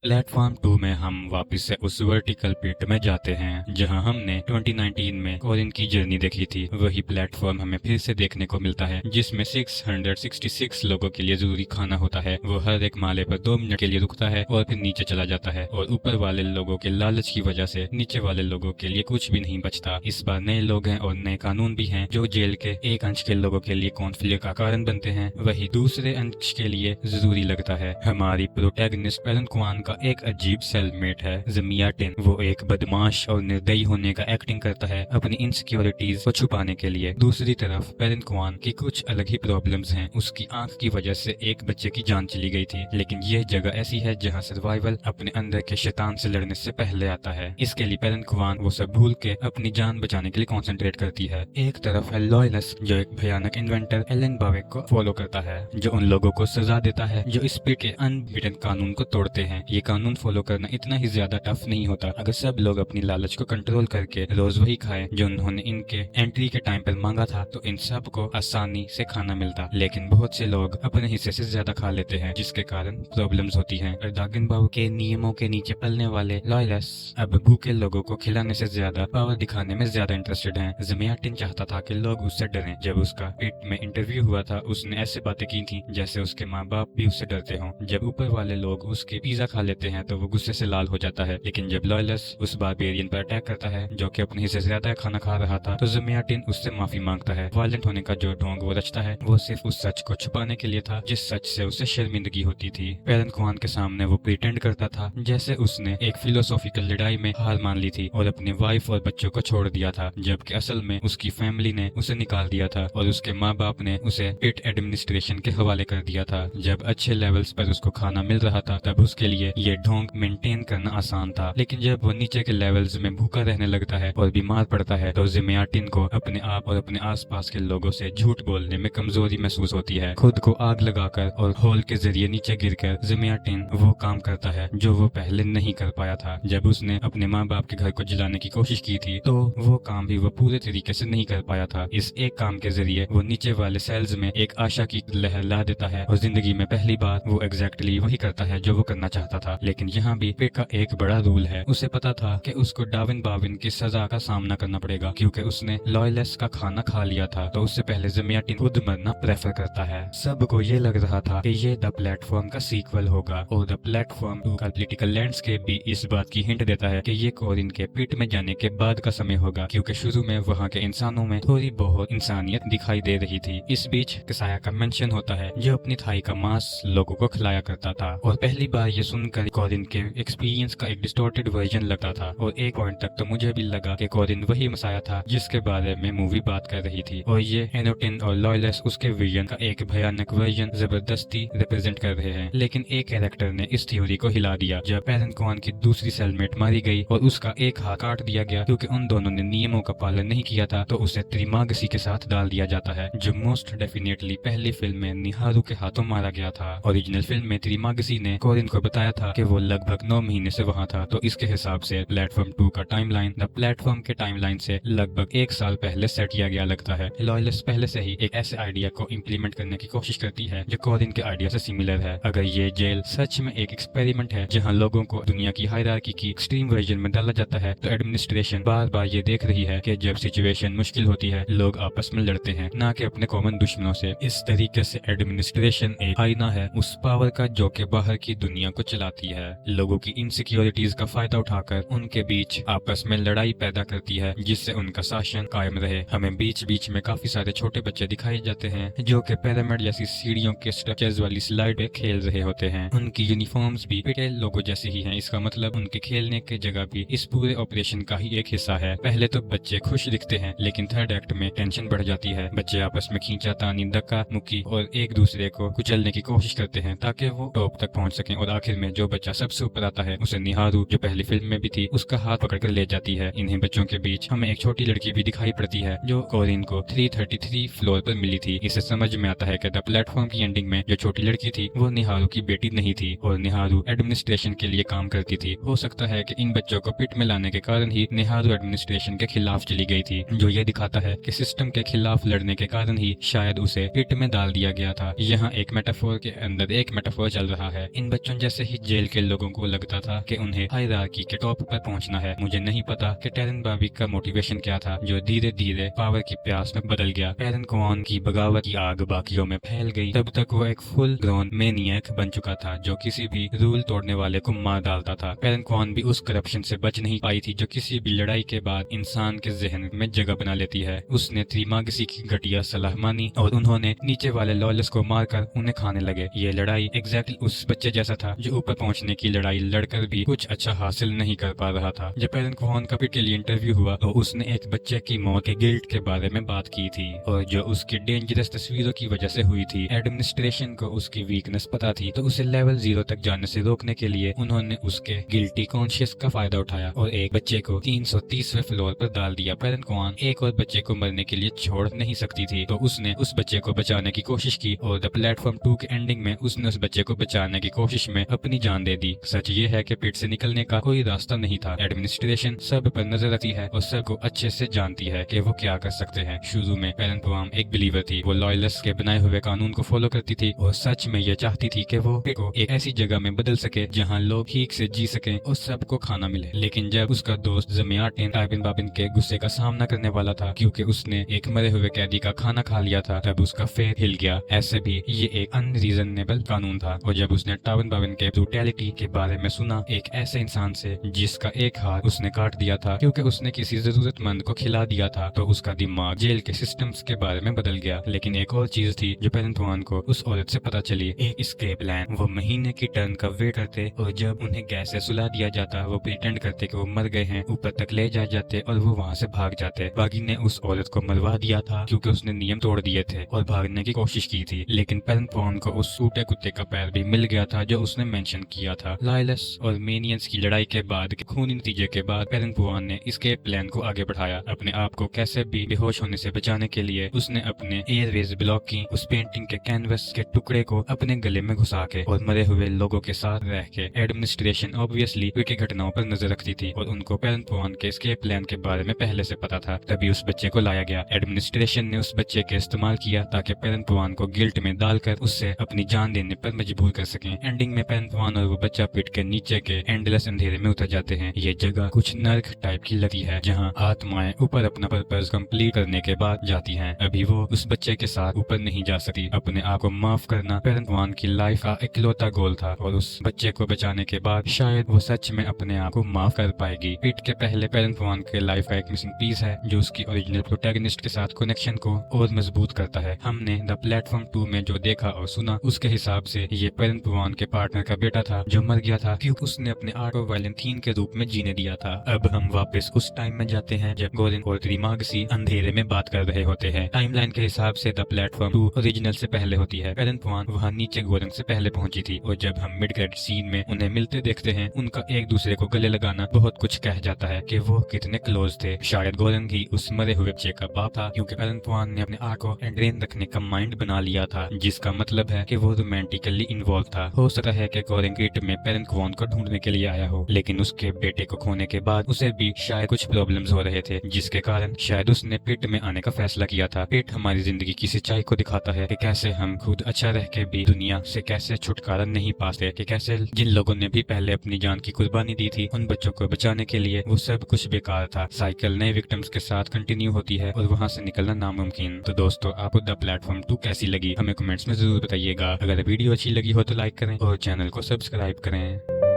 Platform 2 में हम वापस से उस वर्टिकल पिट में जाते हैं जहां हमने 2019 में कोरिन की जर्नी देखी थी। वही प्लेटफॉर्म हमें फिर से देखने को मिलता है जिसमें 666 लोगों के लिए जरूरी खाना होता है। वो हर एक माले पर 2 मिनट के लिए रुकता है और फिर नीचे चला जाता है और ऊपर वाले लोगों के लालच की वजह से नीचे वाले लोगों के लिए कुछ भी नहीं बचता। इस बार नए लोग हैं और नए कानून भी हैं जो जेल के एक अंश के लोगों के लिए कॉन्फ्लिक्ट का कारण बनते हैं, वही दूसरे अंश के लिए जरूरी लगता है। हमारी प्रोटैगनिस्ट पेलन क्वान का एक अजीब सेलमेट है ज़मियाटिन। वो एक बदमाश और निर्दयी होने का एक्टिंग करता है अपनी इनसिक्योरिटीज को छुपाने के लिए। दूसरी तरफ पेलन क्वान की कुछ अलग ही प्रॉब्लम्स हैं। उसकी आंख की वजह से एक बच्चे की जान चली गई थी, लेकिन यह जगह ऐसी है जहाँ सर्वाइवल अपने अंदर के शैतान से लड़ने से पहले आता है। इसके लिए पेलन क्वान वो सब भूल के अपनी जान बचाने के लिए कॉन्सेंट्रेट करती है। एक तरफ है लॉयलस जो एक भयानक इन्वेंटर एलन बावेक को फॉलो करता है, जो उन लोगों को सजा देता है जो इस पिट के अनबिटन कानून को तोड़ते हैं। ये कानून फॉलो करना इतना ही ज्यादा टफ नहीं होता अगर सब लोग अपनी लालच को कंट्रोल करके रोज वही खाएं जो उन्होंने इनके एंट्री के टाइम पर मांगा था, तो इन सब को आसानी से खाना मिलता। लेकिन बहुत से लोग अपने हिस्से से ज्यादा खा लेते हैं जिसके कारण प्रॉब्लम्स होती हैं। दागिनबाऊ के नियमों के नीचे पलने वाले लॉयलस अब भूखे लोगों को खिलाने से ज्यादा पावर दिखाने में ज्यादा इंटरेस्टेड है। ज़मियाटिन चाहता था कि लोग उससे डरें। जब उसका पिट में इंटरव्यू हुआ था उसने ऐसे बातें की थी जैसे उसके माँ बाप भी उससे डरते हों। जब ऊपर वाले लोग उसके पिज्जा खा लेते हैं तो वो गुस्से से लाल हो जाता है, लेकिन जब लॉयलस उस बारबेरियन पर अटैक करता है जो कि अपने हिस्से से ज्यादा खाना खा रहा था, तो ज़मियाटिन उससे माफी मांगता है। वायलेंट होने का जो ढोंग वो रचता है वो सिर्फ उस सच को छुपाने के लिए था जिस सच से उसे शर्मिंदगी होती थी। पेलन क्वान के सामने वो प्रिटेंड करता था जैसे उसने एक फिलोसॉफिकल लड़ाई में हार मान ली थी और अपनी वाइफ और बच्चों को छोड़ दिया था, जबकि असल में उसकी फैमिली ने उसे निकाल दिया था और उसके माँ बाप ने उसे पिट एडमिनिस्ट्रेशन के हवाले कर दिया था। जब अच्छे लेवल्स पर उसको खाना मिल रहा था तब उसके लिए ये ढोंग मेंटेन करना आसान था, लेकिन जब वो नीचे के लेवल्स में भूखा रहने लगता है और बीमार पड़ता है तो ज़मियाटिन को अपने आप और अपने आसपास के लोगों से झूठ बोलने में कमजोरी महसूस होती है। खुद को आग लगाकर और होल के जरिए नीचे गिरकर ज़मियाटिन वो काम करता है जो वो पहले नहीं कर पाया था। जब उसने अपने माँ बाप के घर को जलाने की कोशिश की थी तो वो काम भी वो पूरे तरीके से नहीं कर पाया था। इस एक काम के जरिए वो नीचे वाले सेल्स में एक आशा की लहर ला देता है और जिंदगी में पहली बार वो एग्जैक्टली वही करता है जो वो करना चाहता था। लेकिन यहाँ भी पिट का एक बड़ा रूल है। उसे पता था कि उसको डाविन बाविन की सजा का सामना करना पड़ेगा क्योंकि उसने लॉयलस का खाना खा लिया था, तो उससे पहले ज़मियाटिन खुद मरना प्रेफर करता है। सबको ये लग रहा था कि ये द प्लेटफॉर्म का सीक्वल होगा और द प्लेटफॉर्म 2 का पॉलिटिकल लैंडस्केप भी इस बात की हिंट देता है कि ये कोरिन के पिट में जाने के बाद का समय होगा, क्योंकि शुरू में वहाँ के इंसानों में थोड़ी बहुत इंसानियत दिखाई दे रही थी। इस बीच कसाया का मेंशन होता है जो अपनी थाई का मांस लोगों को खिलाया करता था और पहली बार ये सुनकर कोरिन के एक्सपीरियंस का एक डिस्टॉर्टेड वर्जन लगता था और एक पॉइंट तक तो मुझे भी लगा कि कोरिन वही मसाया था जिसके बारे में मूवी बात कर रही थी और ये एनोटिन और लॉयलस उसके विजन का एक भयानक वर्जन जबरदस्ती रिप्रेजेंट कर रहे हैं। लेकिन एक कैरेक्टर ने इस थ्योरी को हिला दिया जब पेलन क्वान की दूसरी सेलमेट मारी गई और उसका एक हाथ काट दिया गया क्योंकि उन दोनों ने नियमों का पालन नहीं किया था, तो उसे त्रिमागसी के साथ डाल दिया जाता है जो मोस्ट डेफिनेटली पहली फिल्म में निहारू के हाथों मारा गया था। ओरिजिनल फिल्म में त्रिमागसी ने कोरिन को बताया था कि वो लगभग 9 महीने से वहाँ था, तो इसके हिसाब से प्लेटफॉर्म 2 का टाइमलाइन द प्लेटफॉर्म के टाइमलाइन से लगभग 1 साल पहले सेट किया गया लगता है। लॉयलस पहले से ही एक ऐसे आइडिया को इम्प्लीमेंट करने की कोशिश करती है जो कोरिन के आइडिया से सिमिलर है। अगर ये जेल सच में एक एक्सपेरिमेंट है जहाँ लोगों को दुनिया की हायरार्की की एक्सट्रीम वर्जन में डाला जाता है, तो एडमिनिस्ट्रेशन बार बार ये देख रही है कि जब सिचुएशन मुश्किल होती है लोग आपस में लड़ते हैं, ना कि अपने कॉमन दुश्मनों से। इस तरीके से एडमिनिस्ट्रेशन एक आईना है उस पावर का जो कि बाहर की दुनिया को चलाती है। लोगों की इनसिक्योरिटीज का फायदा उठाकर उनके बीच आपस में लड़ाई पैदा करती है जिससे उनका शासन कायम रहे। हमें बीच बीच में काफी सारे छोटे बच्चे दिखाए जाते हैं जो कि पिरामिड जैसी सीढ़ियों के स्ट्रक्चर्स वाली स्लाइड पे खेल रहे होते हैं। उनकी यूनिफॉर्म्स भी पिटे लोगों जैसे ही हैं, इसका मतलब उनके खेलने की जगह भी इस पूरे ऑपरेशन का ही एक हिस्सा है। पहले तो बच्चे खुश दिखते हैं लेकिन थर्ड एक्ट में टेंशन बढ़ जाती है। बच्चे आपस में खींचातानी, धक्का मुक्की और एक दूसरे को कुचलने की कोशिश करते हैं ताकि वो टॉप तक पहुंच सकें और आखिर में जो बच्चा सबसे ऊपर आता है उसे निहारू, जो पहली फिल्म में भी थी, उसका हाथ पकड़कर ले जाती है। इन्हीं बच्चों के बीच हमें एक छोटी लड़की भी दिखाई पड़ती है जो कोरिन को 333 फ्लोर पर मिली थी। इससे समझ में आता है कि द प्लेटफॉर्म की एंडिंग में जो छोटी लड़की थी वो निहारू की बेटी नहीं थी और निहारू एडमिनिस्ट्रेशन के लिए काम करती थी। हो सकता है कि इन बच्चों को पिट में लाने के कारण ही निहारू एडमिनिस्ट्रेशन के खिलाफ चली गई थी, जो ये दिखाता है कि सिस्टम के खिलाफ लड़ने के कारण ही शायद उसे पिट में डाल दिया गया था। यहाँ एक मेटाफोर के अंदर एक मेटाफोर चल रहा है। इन बच्चों जैसे ही जेल के लोगों को लगता था कि उन्हें हायरार्की के टॉप पर पहुंचना है। मुझे नहीं पता कि टेरन बाविक का मोटिवेशन क्या था, जो धीरे धीरे पावर की प्यास में बदल गया। टेरन क्वान की बगावत की आग बाकियों में फैल गई। तब तक वो एक फुल ग्रोन मेनियक बन चुका था, जो किसी भी रूल तोड़ने वाले को मार डालता था। टेरन क्वान भी उस करप्शन से बच नहीं पाई थी, जो किसी भी लड़ाई के बाद इंसान के जहन में जगह बना लेती है। उसने त्रिमागसी की घटिया सलाह मानी और उन्होंने नीचे वाले लॉयलिस को मारकर उन्हें खाने लगे। ये लड़ाई एग्जैक्टली उस बच्चे जैसा था जो ऊपर पहुंचने की लड़ाई लड़कर भी कुछ अच्छा हासिल नहीं कर पा रहा था। जब टेरन क्वान का पिट के लिए इंटरव्यू हुआ तो उसने एक बच्चे की मौत के गिल्ट के बारे में बात की थी, और जो उसकी डेंजरस तस्वीरों की वजह से हुई थी। एडमिनिस्ट्रेशन को उसकी वीकनेस पता थी, तो उसे लेवल 0 तक जाने से रोकने के लिए उन्होंने उसके गिल्टी कॉन्शियस का फायदा उठाया और एक बच्चे को 330वें फ्लोर पर डाल दिया। टेरन क्वान एक और बच्चे को मरने के लिए छोड़ नहीं सकती थी, तो उसने उस बच्चे को बचाने की कोशिश की और द प्लेटफॉर्म 2 के एंडिंग में उसने उस बच्चे को बचाने की कोशिश में अपनी जान दे दी। सच ये है कि पिट से निकलने का कोई रास्ता नहीं था। एडमिनिस्ट्रेशन सब पर नजर रखती है और सबको अच्छे से जानती है कि वो क्या कर सकते हैं। शुरू में टेरन क्वान एक बिलीवर थी। वो लॉयलिस्ट के बनाए हुए कानून को फॉलो करती थी और सच में ये चाहती थी कि वो पिट को एक ऐसी जगह में बदल सके जहाँ लोग ठीक से जी सकें और सबको खाना मिले। लेकिन जब उसका दोस्त ज़मियाटिन टाइबिन बाबिन के गुस्से का सामना करने वाला था, क्योंकि उसने एक मरे हुए कैदी का खाना खा लिया था, तब उसका फेर हिल गया। ऐसे भी ये एक अनरीजनेबल कानून था। और जब उसने टाइबिन बाबिन के ब्रूटैलिटी के बारे में सुना, एक ऐसे इंसान से जिसका एक हाथ उसने काट दिया था क्योंकि उसने किसी जरूरतमंद को खिला दिया था, तो उसका दिमाग जेल के सिस्टम्स के बारे में बदल गया। लेकिन एक और चीज थी जो टेरन क्वान को उस औरत से पता चली, एक एस्केप प्लान। वो महीने की टर्न का वेट करते और जब उन्हें गैस से सुला दिया जाता, वो प्रिटेंड करते कि वो मर गए हैं, ऊपर तक ले जाते और वो वहाँ से भाग जाते। बागी ने उस औरत को मरवा दिया था क्योंकि उसने नियम तोड़ दिए थे और भागने की कोशिश की थी। लेकिन टेरन क्वान को उस टूटे कुत्ते का पैर भी मिल गया था जो उसने मेंशन किया था। लॉयलिस और मेनियंस की लड़ाई के बाद के खूनी नतीजे के बाद टेरन क्वान ने इसके प्लान को आगे बढ़ाया। अपने आप को कैसे भी बेहोश होने से बचाने के लिए उसने अपने एयरवेज ब्लॉक की उस पेंटिंग के कैनवस के टुकड़े को अपने गले में घुसा के और मरे हुए लोगों के साथ रह के। एडमिनिस्ट्रेशन ऑब्वियसली की घटनाओं पर नजर रखती थी और उनको टेरन क्वान के एस्केप प्लान के बारे में पहले से पता था। तभी उस बच्चे को लाया गया। एडमिनिस्ट्रेशन ने उस बच्चे के इस्तेमाल किया ताकि टेरन क्वान को गिल्ट में डालकर उससे अपनी जान देने पर मजबूर कर सकें। एंडिंग में टेरन क्वान और वो बच्चा पिट के नीचे के एंडलेस अंधेरे में उतर जाते हैं। ये जगह कुछ नर्क टाइप की लगती है जहाँ आत्माएं ऊपर अपना पर्पस कंप्लीट करने के बाद जाती हैं। अभी वो उस बच्चे के साथ ऊपर नहीं जा सकती। अपने आप को माफ करना टेरन क्वान की लाइफ का इकलौता गोल था और उस बच्चे को बचाने के बाद शायद वो सच में अपने आप को माफ कर पाएगी। पिट के पहले टेरन क्वान के लाइफ का एक मिसिंग पीस है जो उसकी ओरिजिनल प्रोटैगनिस्ट के साथ कनेक्शन को और मजबूत करता है। हमने द प्लेटफॉर्म 2 में जो देखा और सुना उसके हिसाब से ये टेरन क्वान के पार्टनर का बेटा था जो मर गया था क्योंकि उसने अपने आर्ट ऑफ वैलेंटीन के रूप में जीने दिया था। अब हम वापस उस टाइम में जाते हैं जब गोरिन और त्रिमागसी अंधेरे में बात कर रहे होते हैं। टाइमलाइन के हिसाब से द प्लेटफॉर्म 2 ओरिजिनल से पहले होती है। टेरन क्वान वहाँ नीचे गोरिन से पहले पहुंची थी और जब हम मिड क्रेडिट सीन में उन्हें मिलते देखते हैं, उनका एक दूसरे को गले लगाना बहुत कुछ कह जाता है कि वो कितने क्लोज थे। शायद गोरिन ही उस मरे हुए बच्चे का बाप था क्योंकि टेरन क्वान ने अपने आर्ट को एंड्रेन रखने का माइंड बना लिया था, जिसका मतलब है कि वो रोमांटिकली इन्वॉल्व था। हो सकता है कि गोरिन किट में टेरन क्वान को ढूंढने के लिए आया हो, लेकिन उसके बेटे को खोने के बाद उसे भी शायद कुछ प्रॉब्लम्स हो रहे थे, जिसके कारण शायद उसने पिट में आने का फैसला किया था। पिट हमारी जिंदगी की सच्चाई को दिखाता है कि कैसे हम खुद अच्छा रह के भी दुनिया से कैसे छुटकारा नहीं पाते, कि कैसे जिन लोगों ने भी पहले अपनी जान की कुर्बानी दी थी उन बच्चों को बचाने के लिए वो सब कुछ बेकार था। साइकिल नए विक्टिम्स के साथ कंटिन्यू होती है और वहाँ से निकलना नामुमकिन। तो दोस्तों, आपको द प्लेटफॉर्म 2 कैसी लगी हमें कमेंट्स में जरूर बताइएगा। अगर वीडियो अच्छी लगी हो तो लाइक करें और चैनल को सब्सक्राइब करें।